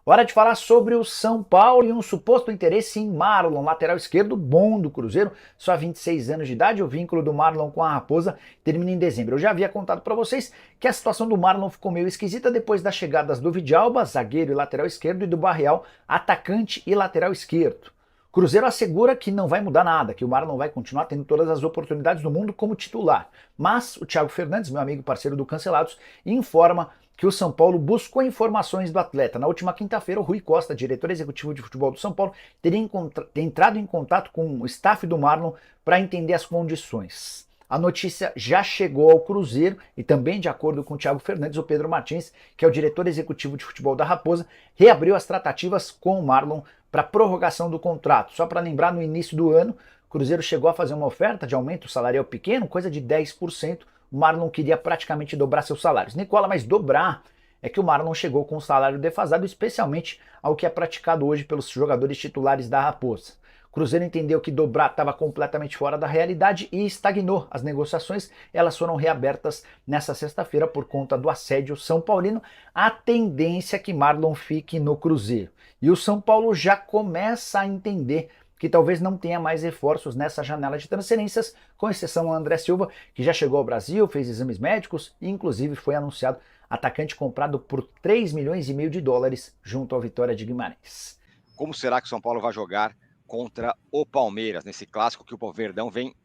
Hora de falar sobre o São Paulo e um suposto interesse em Marlon, lateral esquerdo bom do Cruzeiro, só 26 anos de idade. O vínculo do Marlon com a Raposa termina em dezembro. Eu já havia contado para vocês que a situação do Marlon ficou meio esquisita depois das chegadas do Vidalba, zagueiro e lateral esquerdo, e do Barreal, atacante e lateral esquerdo. O Cruzeiro assegura que não vai mudar nada, que o Marlon vai continuar tendo todas as oportunidades do mundo como titular. Mas o Thiago Fernandes, meu amigo e parceiro do Cancelados, informa que o São Paulo buscou informações do atleta. Na última quinta-feira, o Rui Costa, diretor executivo de futebol do São Paulo, teria entrado em contato com o staff do Marlon para entender as condições. A notícia já chegou ao Cruzeiro e também, de acordo com o Thiago Fernandes, o Pedro Martins, que é o diretor executivo de futebol da Raposa, reabriu as tratativas com o Marlon para prorrogação do contrato. Só para lembrar, no início do ano, o Cruzeiro chegou a fazer uma oferta de aumento salarial pequeno, coisa de 10%. O Marlon queria praticamente dobrar seus salários. Nicola, mas dobrar é que o Marlon chegou com um salário defasado, especialmente ao que é praticado hoje pelos jogadores titulares da Raposa. O Cruzeiro entendeu que dobrar estava completamente fora da realidade e estagnou. As negociações elas foram reabertas nessa sexta-feira por conta do assédio são paulino. A tendência é que Marlon fique no Cruzeiro. E o São Paulo já começa a entender que talvez não tenha mais reforços nessa janela de transferências, com exceção ao André Silva, que já chegou ao Brasil, fez exames médicos e inclusive foi anunciado atacante comprado por 3 milhões e meio de dólares junto ao Vitória de Guimarães. Como será que o São Paulo vai jogar contra o Palmeiras, nesse clássico que o Verdão vem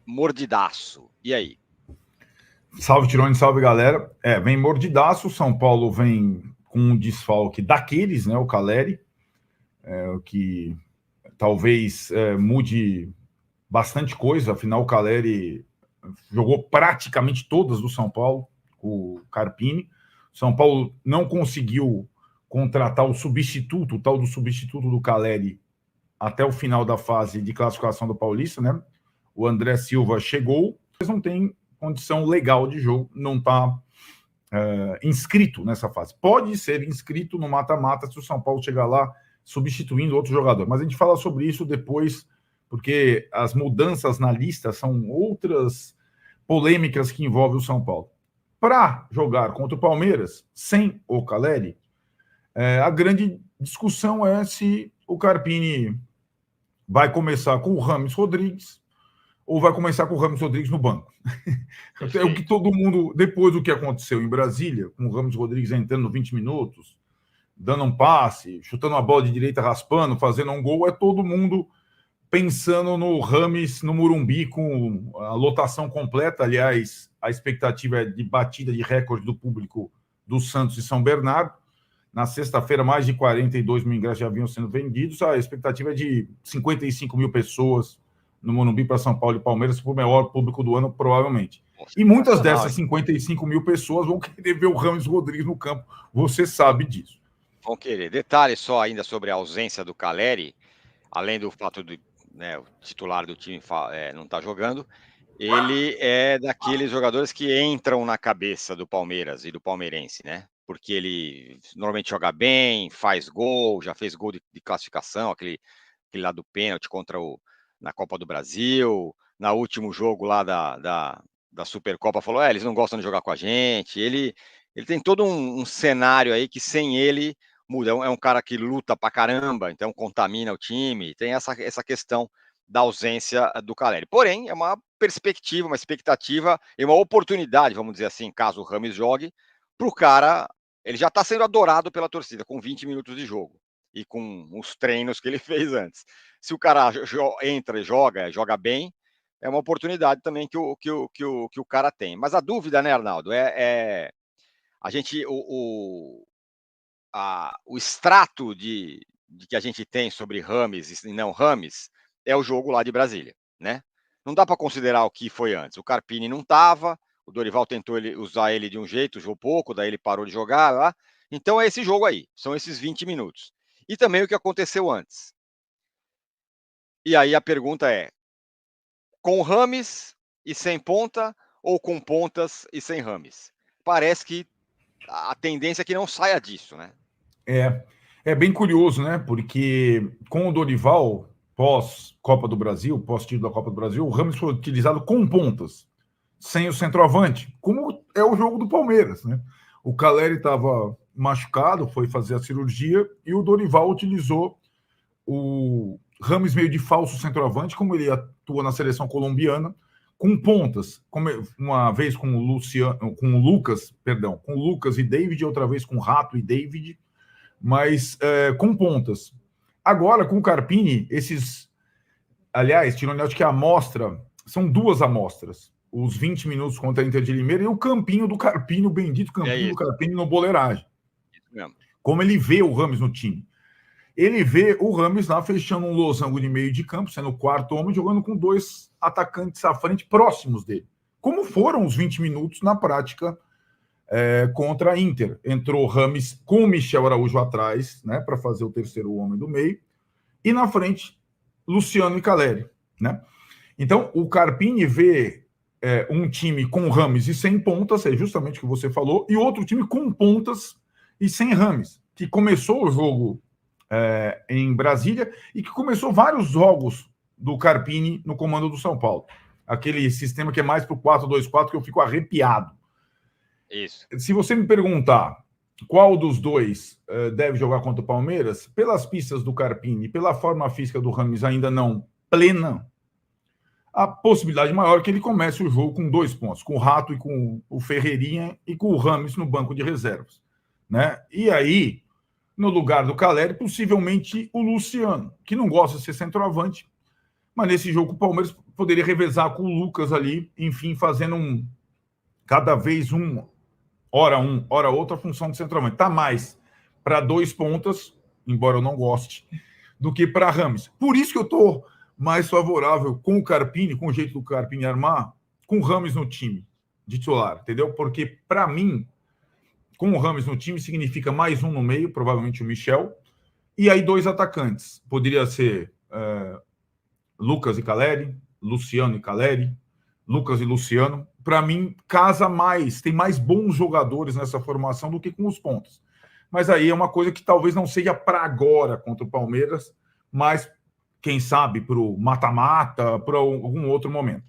mordidaço? E aí? Salve, Tirone, salve, galera. Vem mordidaço, o São Paulo vem com um desfalque daqueles, né, o Caleri, que talvez mude bastante coisa, afinal o Caleri jogou praticamente todas do São Paulo, o Carpini. O São Paulo não conseguiu contratar o substituto, o tal do substituto do Caleri, até o final da fase de classificação do Paulista, né? O André Silva chegou, mas não tem condição legal de jogo, não está inscrito nessa fase. Pode ser inscrito no mata-mata se o São Paulo chegar lá substituindo outro jogador. Mas a gente fala sobre isso depois, porque as mudanças na lista são outras polêmicas que envolvem o São Paulo. Para jogar contra o Palmeiras, sem o Caleri, a grande discussão é se o Carpini vai começar com o Rames Rodrigues ou vai começar com o Rames Rodrigues no banco. É o que todo mundo, depois do que aconteceu em Brasília, com o Rames Rodrigues entrando 20 minutos, dando um passe, chutando a bola de direita, raspando, fazendo um gol, é todo mundo pensando no Rames no Morumbi com a lotação completa. Aliás, a expectativa é de batida de recorde do público do Santos e São Bernardo. Na sexta-feira, mais de 42 mil ingressos já haviam sendo vendidos. A expectativa é de 55 mil pessoas no Morumbi para São Paulo e Palmeiras, o maior público do ano, provavelmente. E muitas dessas 55 mil pessoas vão querer ver o Rames Rodrigues no campo. Você sabe disso. Vão querer. Detalhe só ainda sobre a ausência do Caleri, além do fato de o titular do time não estar jogando, ele é daqueles jogadores que entram na cabeça do Palmeiras e do palmeirense, né? Porque ele normalmente joga bem, faz gol, já fez gol de classificação, aquele lá do pênalti na Copa do Brasil, no último jogo lá da Supercopa, falou, eles não gostam de jogar com a gente. Ele tem todo um cenário aí que sem ele muda. É um cara que luta pra caramba, então contamina o time. Tem essa questão da ausência do Caleri. Porém, é uma perspectiva, uma expectativa e uma oportunidade, vamos dizer assim, caso o Rames jogue, pro cara. Ele já está sendo adorado pela torcida com 20 minutos de jogo e com os treinos que ele fez antes. Se o cara entra e joga bem, é uma oportunidade também que o cara tem. Mas a dúvida, né, Arnaldo, a gente o extrato de que a gente tem sobre Rames e não Rames é o jogo lá de Brasília, né? Não dá para considerar o que foi antes. O Carpini não estava, o Dorival tentou usar ele de um jeito, jogou pouco, daí ele parou de jogar lá. Então é esse jogo aí, são esses 20 minutos. E também o que aconteceu antes. E aí a pergunta é, com Rames e sem ponta ou com pontas e sem Rames? Parece que a tendência é que não saia disso, né? É bem curioso, né? Porque com o Dorival, pós-Copa do Brasil, pós-título da Copa do Brasil, o Rames foi utilizado com pontas, sem o centroavante, como é o jogo do Palmeiras, né? O Calleri estava machucado, foi fazer a cirurgia, e o Dorival utilizou o Rames meio de falso centroavante, como ele atua na seleção colombiana, com pontas, uma vez com o Lucas e David, outra vez com Rato e David, mas com pontas. Agora, com o Carpini, aliás, Tironi, acho que a amostra, são 2 amostras, os 20 minutos contra a Inter de Limeira e o campinho do Carpini, o bendito campinho do Carpini no boleiragem. Como ele vê o Rames no time. Ele vê o Rames lá fechando um losango de meio de campo, sendo o 4º homem, jogando com 2 atacantes à frente próximos dele. Como foram os 20 minutos na prática contra a Inter. Entrou Rames com o Michel Araújo atrás, né, para fazer o 3º homem do meio, e na frente, Luciano e Calleri, né? Então, o Carpini vê um time com Rames e sem pontas, é justamente o que você falou, e outro time com pontas e sem Rames, que começou o jogo em Brasília e que começou vários jogos do Carpini no comando do São Paulo. Aquele sistema que é mais para o 4-2-4, que eu fico arrepiado. Isso. Se você me perguntar qual dos dois deve jogar contra o Palmeiras, pelas pistas do Carpini, pela forma física do Rames ainda não plena, a possibilidade maior é que ele comece o jogo com 2 pontos, com o Rato e com o Ferreirinha e com o Rames no banco de reservas, né? E aí, no lugar do Calleri, possivelmente o Luciano, que não gosta de ser centroavante, mas nesse jogo o Palmeiras poderia revezar com o Lucas ali, enfim, fazendo cada vez hora outra função de centroavante. Está mais para 2 pontas, embora eu não goste, do que para Rames. Por isso que eu estou mais favorável com o Carpini, com o jeito do Carpini armar, com o Rames no time de titular, entendeu? Porque, para mim, com o Rames no time significa mais um no meio, provavelmente o Michel, e aí 2 atacantes. Poderia ser Lucas e Calleri, Luciano e Calleri, Lucas e Luciano. Para mim, casa mais, tem mais bons jogadores nessa formação do que com os pontos. Mas aí é uma coisa que talvez não seja para agora contra o Palmeiras, mas, quem sabe, para o mata-mata, para algum outro momento.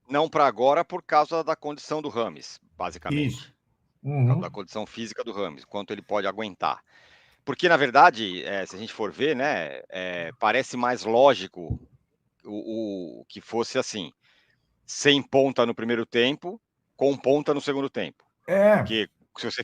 Não para agora por causa da condição do Rames, basicamente. Isso. Uhum. Da condição física do Rames, quanto ele pode aguentar. Porque, na verdade, se a gente for ver, né, parece mais lógico o que fosse assim, sem ponta no primeiro tempo, com ponta no segundo tempo. Porque se você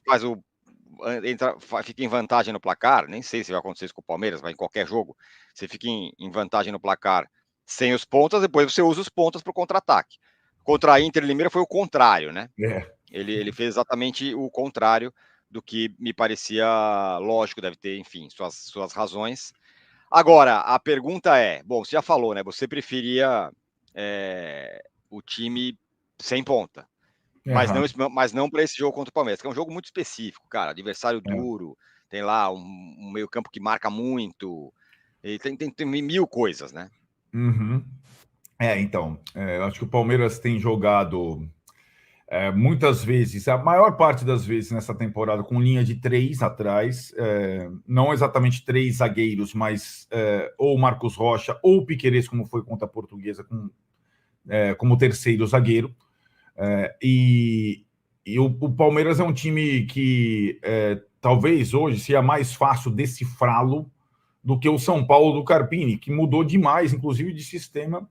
fica em vantagem no placar, nem sei se vai acontecer isso com o Palmeiras, mas em qualquer jogo, você fica em vantagem no placar sem os pontas, depois você usa os pontas para o contra-ataque. Contra a Inter Limeira foi o contrário, né? Ele fez exatamente o contrário do que me parecia lógico, deve ter, enfim, suas razões. Agora, a pergunta é, bom, você já falou, né? Você preferia o time sem ponta, mas não para esse jogo contra o Palmeiras, que é um jogo muito específico, cara, adversário duro, tem lá um meio-campo que marca muito, e tem 1000 coisas, né? Uhum. Então, eu acho que o Palmeiras tem jogado muitas vezes, a maior parte das vezes nessa temporada, com linha de 3 atrás, não exatamente 3 zagueiros, mas ou Marcos Rocha ou o Piquerez, como foi contra a Portuguesa, como terceiro zagueiro. E o Palmeiras é um time que talvez hoje seja mais fácil decifrá-lo do que o São Paulo do Carpini, que mudou demais, inclusive de sistema,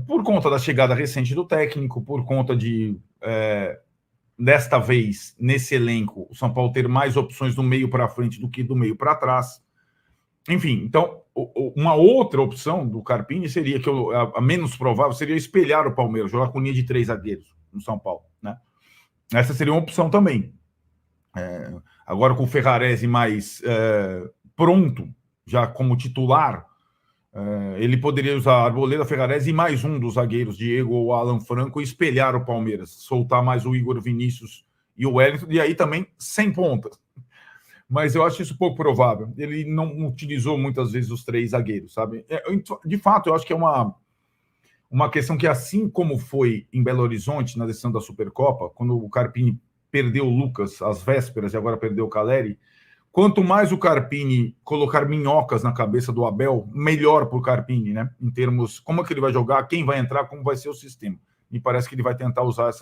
por conta da chegada recente do técnico, por conta de, desta vez, nesse elenco, o São Paulo ter mais opções do meio para frente do que do meio para trás. Enfim, então, uma outra opção do Carpini seria, que a menos provável, seria espelhar o Palmeiras, jogar com linha de 3 zagueiros no São Paulo, né? Essa seria uma opção também. Agora, com o Ferrarese mais pronto, já como titular, ele poderia usar a Arboleda, Ferrarese e mais um dos zagueiros, Diego ou Alan Franco, e espelhar o Palmeiras, soltar mais o Igor Vinícius e o Wellington, e aí também sem ponta. Mas eu acho isso pouco provável. Ele não utilizou muitas vezes os 3 zagueiros, sabe? De fato, eu acho que é uma questão que, assim como foi em Belo Horizonte, na decisão da Supercopa, quando o Carpini perdeu o Lucas às vésperas e agora perdeu o Calleri, quanto mais o Carpini colocar minhocas na cabeça do Abel, melhor para o Carpini, né? Em termos, como é que ele vai jogar, quem vai entrar, como vai ser o sistema. Me parece que ele vai tentar usar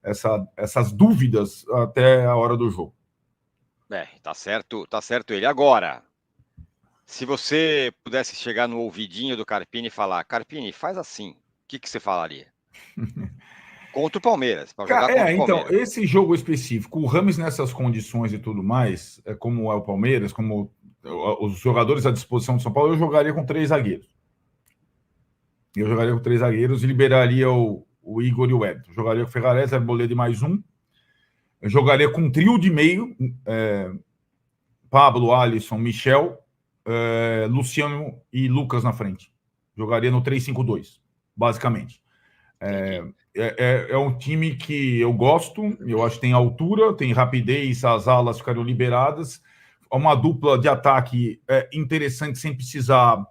essas dúvidas até a hora do jogo. Tá certo ele. Agora, se você pudesse chegar no ouvidinho do Carpini e falar, Carpini, faz assim, o que você falaria? Contra o Palmeiras, para jogar contra o Palmeiras. Então, esse jogo específico, o Rames nessas condições e tudo mais, como é o Palmeiras, como os jogadores à disposição do São Paulo, eu jogaria com 3 zagueiros. Eu jogaria com 3 zagueiros e liberaria o Igor e o Wellington. Jogaria com Ferrarese, Arboleda e mais um. Eu jogaria com um trio de meio, Pablo, Alisson, Michel, Luciano e Lucas na frente. Jogaria no 3-5-2, basicamente. É um time que eu gosto, eu acho que tem altura, tem rapidez, as alas ficaram liberadas. Uma dupla de ataque interessante, sem precisar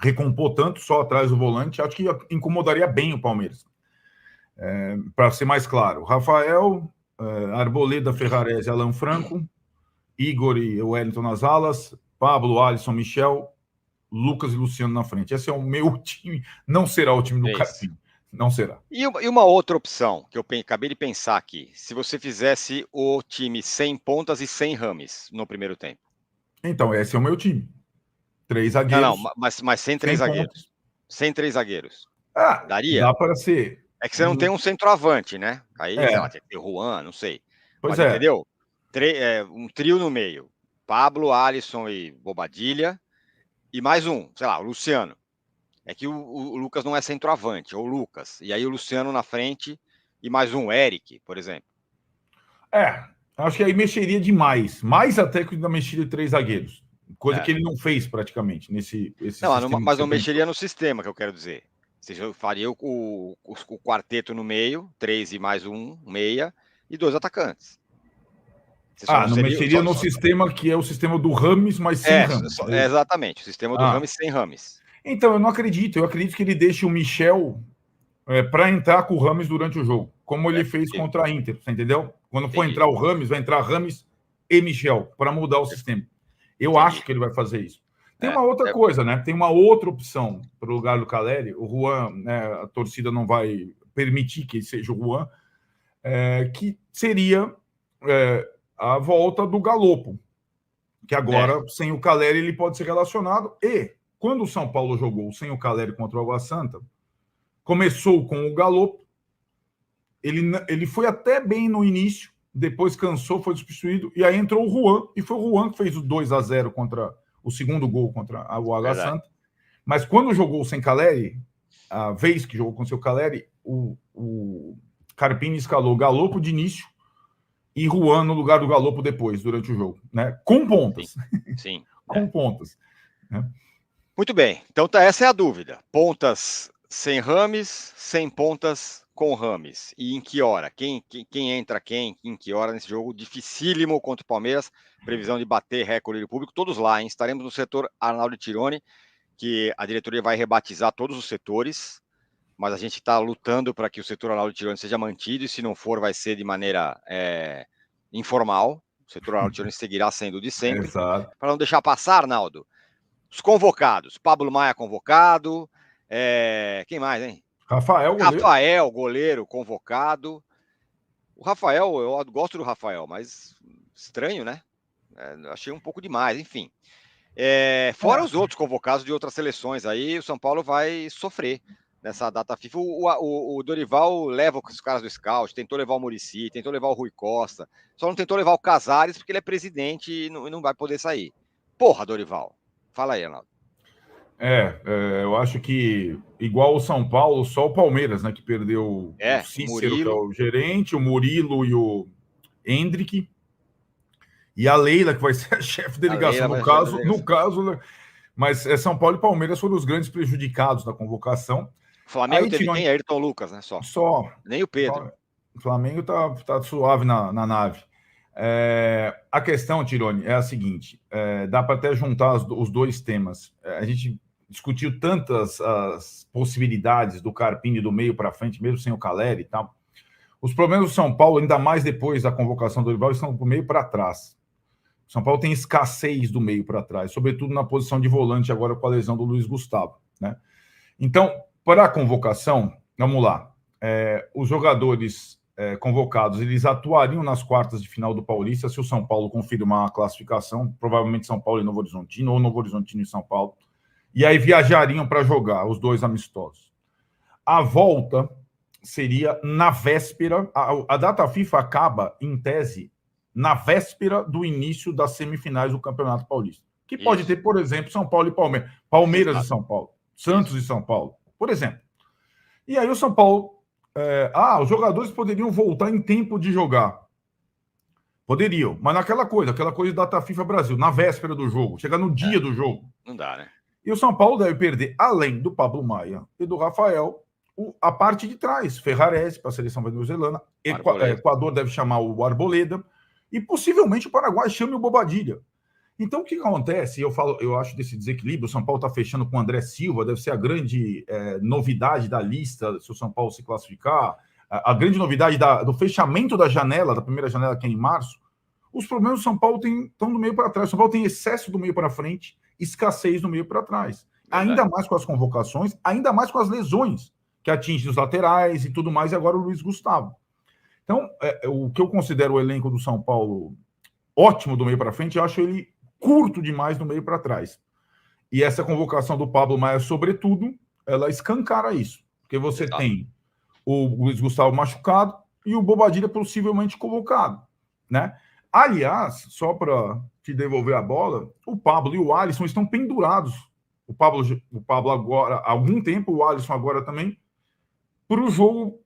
recompor tanto, só atrás do volante. Acho que incomodaria bem o Palmeiras. Para ser mais claro, Rafael, Arboleda, Ferrarese, Alan Franco, Igor e Wellington nas alas, Pablo, Alisson, Michel, Lucas e Luciano na frente. Esse é o meu time. Não será o time do Carpini. Não será. E uma outra opção que eu acabei de pensar aqui, se você fizesse o time sem pontas e sem Rames no primeiro tempo. Então, esse é o meu time. 3 zagueiros. Não, mas sem 3 zagueiros. Pontos. Sem 3 zagueiros. Ah, daria? Dá para ser. É que você não tem um centroavante, né? Aí, sei lá, tem que ter Juan, não sei. Pois mas, entendeu? Um trio no meio. Pablo, Alisson e Bobadilha. E mais um, sei lá, o Luciano. É que o Lucas não é centroavante, ou o Lucas. E aí o Luciano na frente e mais um, Eric, por exemplo. Acho que aí mexeria demais. Mais até que na mexida de 3 zagueiros. Coisa que ele não fez praticamente nesse não, mas não mexeria no sistema, que eu quero dizer. Você faria o quarteto no meio, 3 e mais um, meia, e 2 atacantes. Não mexeria no sistema que é o sistema do Rames, mas sem Rames. Exatamente, o sistema do Rames sem Rames. Então, eu não acredito. Eu acredito que ele deixe o Michel para entrar com o Rames durante o jogo, como ele fez contra a Inter, você entendeu? Quando for entrar o Rames, vai entrar Rames e Michel, para mudar o sistema. Eu acho que ele vai fazer isso. Tem uma outra coisa, né? Tem uma outra opção para o lugar do Calleri. O Juan, né, a torcida não vai permitir que seja o Juan, que seria a volta do Galopo, que agora, sem o Calleri, ele pode ser relacionado. E, quando o São Paulo jogou sem o Calleri contra o Água Santa, começou com o Galopo, ele foi até bem no início, depois cansou, foi substituído, e aí entrou o Juan, e foi o Juan que fez o 2-0 contra o segundo gol contra o Água Santa. Mas quando jogou sem Calleri, a vez que jogou com o seu Calleri, o Carpini escalou Galopo de início e Juan no lugar do Galopo depois, durante o jogo, né? Com pontas. Sim. Com pontas. Né? Muito bem. Então essa é a dúvida. Pontas sem Rames, sem pontas com Rames. E em que hora? Quem entra em que hora nesse jogo dificílimo contra o Palmeiras? Previsão de bater recorde do público. Todos lá, hein? Estaremos no setor Arnaldo Tironi, que a diretoria vai rebatizar todos os setores, mas a gente está lutando para que o setor Arnaldo Tironi seja mantido, e se não for, vai ser de maneira informal. O setor Arnaldo Tironi seguirá sendo de sempre. Para não deixar passar, Arnaldo, os convocados. Pablo Maia convocado. Quem mais, hein? Rafael, goleiro convocado. O Rafael, eu gosto do Rafael, mas estranho, né? Achei um pouco demais, enfim. Fora os outros convocados de outras seleções, aí o São Paulo vai sofrer nessa data FIFA. O Dorival leva os caras do Scout, tentou levar o Muricy, tentou levar o Rui Costa, só não tentou levar o Casares porque ele é presidente e não vai poder sair. Porra, Dorival. Fala aí, Arnaldo. Eu acho que, igual o São Paulo, só o Palmeiras, né, que perdeu o Cícero, que é o gerente, o Murilo e o Hendrick, e a Leila, que vai ser a chefe de delegação, no caso, mas São Paulo e Palmeiras foram os grandes prejudicados da convocação. O Flamengo teve quem? Ayrton Lucas, né? Só. Nem o Pedro. O Flamengo tá suave na nave. A questão, Tironi, é a seguinte: dá para até juntar os dois temas. A gente discutiu tantas as possibilidades do Carpini do meio para frente, mesmo sem o Calleri e tal. Os problemas do São Paulo, ainda mais depois da convocação do Dorival, estão do meio para trás. O São Paulo tem escassez do meio para trás, sobretudo na posição de volante, agora com a lesão do Luiz Gustavo, né? Então, para a convocação, vamos lá. Os jogadores convocados, eles atuariam nas quartas de final do Paulista se o São Paulo confirmar a classificação, provavelmente São Paulo e Novo Horizontino, ou Novo Horizontino e São Paulo, e aí viajariam para jogar os dois amistosos. A volta seria na véspera, a data FIFA acaba, em tese, na véspera do início das semifinais do Campeonato Paulista, que pode ter, por exemplo, São Paulo e Palmeiras, Palmeiras e São Paulo, Santos e São Paulo, por exemplo. E aí o São Paulo... os jogadores poderiam voltar em tempo de jogar. Poderiam, mas aquela coisa de data FIFA Brasil, na véspera do jogo, chegar no dia do jogo. Não dá, né? E o São Paulo deve perder, além do Pablo Maia e do Rafael, a parte de trás, Ferrarese para a seleção venezuelana, Equador deve chamar o Arboleda, e possivelmente o Paraguai chame o Bobadilha. Então, o que acontece? Eu acho desse desequilíbrio. O São Paulo está fechando com o André Silva, deve ser a grande novidade da lista, se o São Paulo se classificar. A grande novidade do fechamento da janela, da primeira janela, que é em março. Os problemas do São Paulo estão do meio para trás. O São Paulo tem excesso do meio para frente, escassez do meio para trás. Ainda mais com as convocações, ainda mais com as lesões que atingem os laterais e tudo mais, e agora o Luiz Gustavo. Então, o que eu considero o elenco do São Paulo ótimo do meio para frente, eu acho ele curto demais do meio para trás. E essa convocação do Pablo Maia, sobretudo, ela escancara isso. Porque você tem o Luiz Gustavo machucado e o Bobadilha possivelmente convocado, né? Aliás, só para te devolver a bola, o Pablo e o Alisson estão pendurados. O Pablo agora, há algum tempo, o Alisson agora também, para o jogo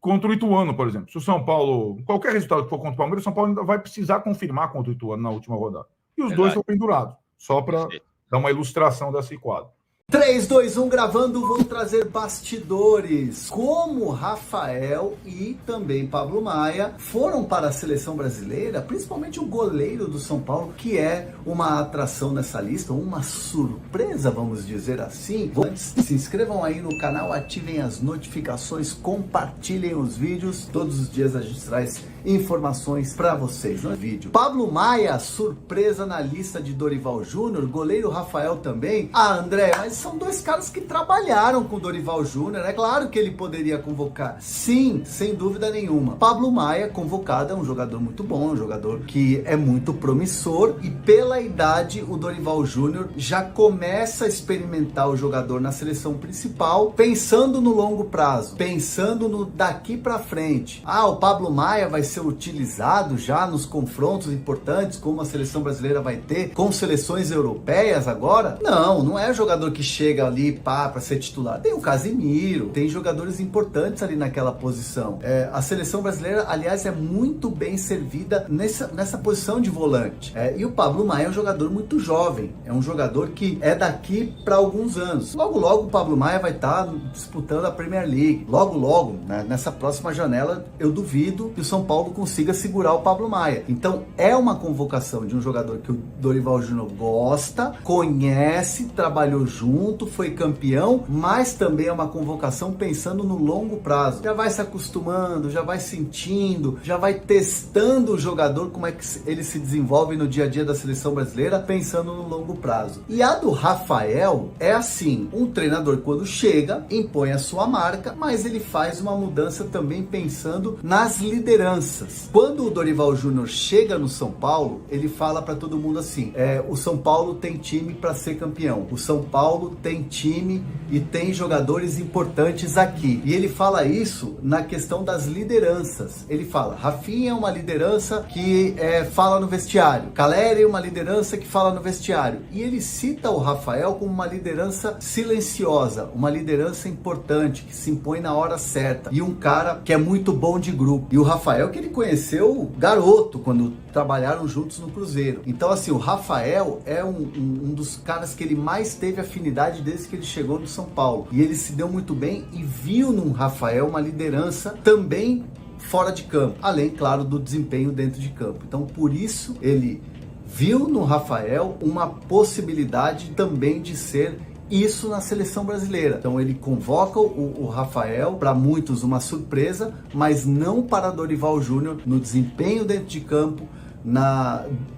contra o Ituano, por exemplo. Se o São Paulo, qualquer resultado que for contra o Palmeiras, o São Paulo ainda vai precisar confirmar contra o Ituano na última rodada. E os dois estão pendurados, só para dar uma ilustração desse quadro. 3, 2, 1, gravando, vou trazer bastidores. Como Rafael e também Pablo Maia foram para a seleção brasileira, principalmente o goleiro do São Paulo, que é uma atração nessa lista, uma surpresa, vamos dizer assim. Antes, se inscrevam aí no canal, ativem as notificações, compartilhem os vídeos. Todos os dias a gente traz informações para vocês no vídeo. Pablo Maia, surpresa na lista de Dorival Júnior, goleiro Rafael também. André, mas são dois caras que trabalharam com o Dorival Júnior, é claro que ele poderia convocar. Sim, sem dúvida nenhuma. Pablo Maia, convocado, é um jogador muito bom, um jogador que é muito promissor, e pela idade o Dorival Júnior já começa a experimentar o jogador na seleção principal, pensando no longo prazo, pensando no daqui para frente. O Pablo Maia vai ser utilizado já nos confrontos importantes, como a seleção brasileira vai ter com seleções europeias agora? Não é jogador que chega ali para ser titular. Tem o Casimiro, tem jogadores importantes ali naquela posição. A seleção brasileira, aliás, é muito bem servida nessa posição de volante. E o Pablo Maia é um jogador muito jovem, é um jogador que é daqui para alguns anos. Logo o Pablo Maia vai estar disputando a Premier League. Logo, nessa próxima janela, eu duvido que o São Paulo consiga segurar o Pablo Maia. Então, é uma convocação de um jogador que o Dorival Júnior gosta, conhece, trabalhou junto, foi campeão, mas também é uma convocação pensando no longo prazo. Já vai se acostumando, já vai sentindo, já vai testando o jogador, como é que ele se desenvolve no dia a dia da seleção brasileira, pensando no longo prazo. E a do Rafael é assim, um treinador quando chega, impõe a sua marca, mas ele faz uma mudança também pensando nas lideranças. Quando o Dorival Júnior chega no São Paulo, ele fala para todo mundo assim, o São Paulo tem time para ser campeão, o São Paulo tem time e tem jogadores importantes aqui. E ele fala isso na questão das lideranças. Ele fala, Rafinha é uma liderança que fala no vestiário, Caleri é uma liderança que fala no vestiário. E ele cita o Rafael como uma liderança silenciosa, uma liderança importante, que se impõe na hora certa. E um cara que é muito bom de grupo. E o Rafael que ele conheceu garoto, quando trabalharam juntos no Cruzeiro. Então assim, o Rafael é um dos caras que ele mais teve afinidade desde que ele chegou no São Paulo. E ele se deu muito bem e viu no Rafael uma liderança também fora de campo. Além, claro, do desempenho dentro de campo. Então por isso ele viu no Rafael uma possibilidade também de ser isso na seleção brasileira. Então ele convoca o Rafael, para muitos uma surpresa, mas não para Dorival Júnior no desempenho dentro de campo,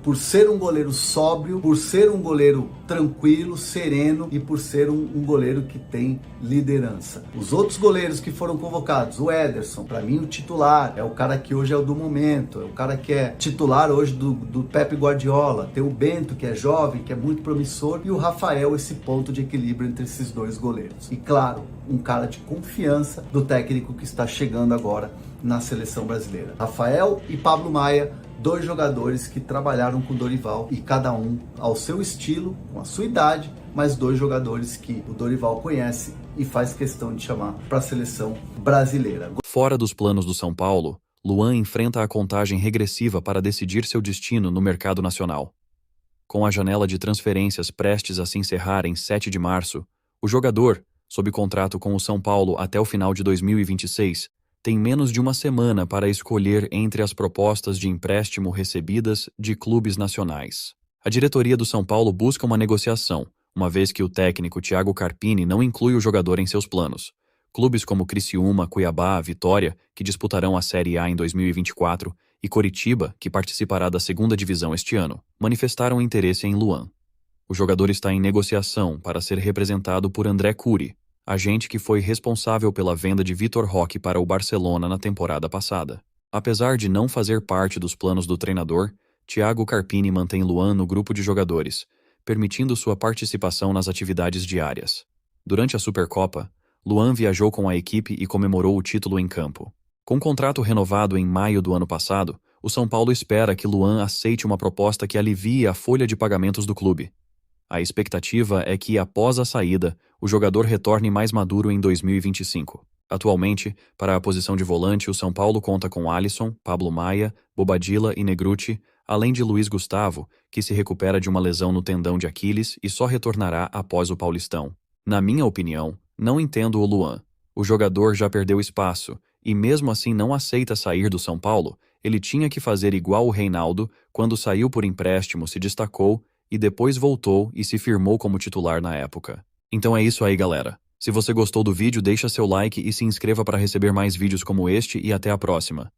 por ser um goleiro sóbrio, por ser um goleiro tranquilo, sereno e por ser um goleiro que tem liderança. Os outros goleiros que foram convocados, o Ederson, para mim o titular, é o cara que hoje é o do momento, é o cara que é titular hoje do Pep Guardiola. Tem o Bento, que é jovem, que é muito promissor, e o Rafael, esse ponto de equilíbrio entre esses dois goleiros. E claro, um cara de confiança do técnico que está chegando agora na seleção brasileira. Rafael e Pablo Maia, dois jogadores que trabalharam com o Dorival, e cada um ao seu estilo, com a sua idade, mas dois jogadores que o Dorival conhece e faz questão de chamar para a seleção brasileira. Fora dos planos do São Paulo, Luan enfrenta a contagem regressiva para decidir seu destino no mercado nacional. Com a janela de transferências prestes a se encerrar em 7 de março, o jogador, sob contrato com o São Paulo até o final de 2026, tem menos de uma semana para escolher entre as propostas de empréstimo recebidas de clubes nacionais. A diretoria do São Paulo busca uma negociação, uma vez que o técnico Thiago Carpini não inclui o jogador em seus planos. Clubes como Criciúma, Cuiabá, Vitória, que disputarão a Série A em 2024, e Coritiba, que participará da segunda divisão este ano, manifestaram interesse em Luan. O jogador está em negociação para ser representado por André Curi, agente que foi responsável pela venda de Vitor Roque para o Barcelona na temporada passada. Apesar de não fazer parte dos planos do treinador, Thiago Carpini mantém Luan no grupo de jogadores, permitindo sua participação nas atividades diárias. Durante a Supercopa, Luan viajou com a equipe e comemorou o título em campo. Com contrato renovado em maio do ano passado, o São Paulo espera que Luan aceite uma proposta que alivie a folha de pagamentos do clube. A expectativa é que, após a saída, o jogador retorne mais maduro em 2025. Atualmente, para a posição de volante, o São Paulo conta com Alisson, Pablo Maia, Bobadilla e Negrutti, além de Luiz Gustavo, que se recupera de uma lesão no tendão de Aquiles e só retornará após o Paulistão. Na minha opinião, não entendo o Luan. O jogador já perdeu espaço e mesmo assim não aceita sair do São Paulo. Ele tinha que fazer igual o Reinaldo, quando saiu por empréstimo, se destacou e depois voltou e se firmou como titular na época. Então é isso aí, galera. Se você gostou do vídeo, deixa seu like e se inscreva para receber mais vídeos como este e até a próxima.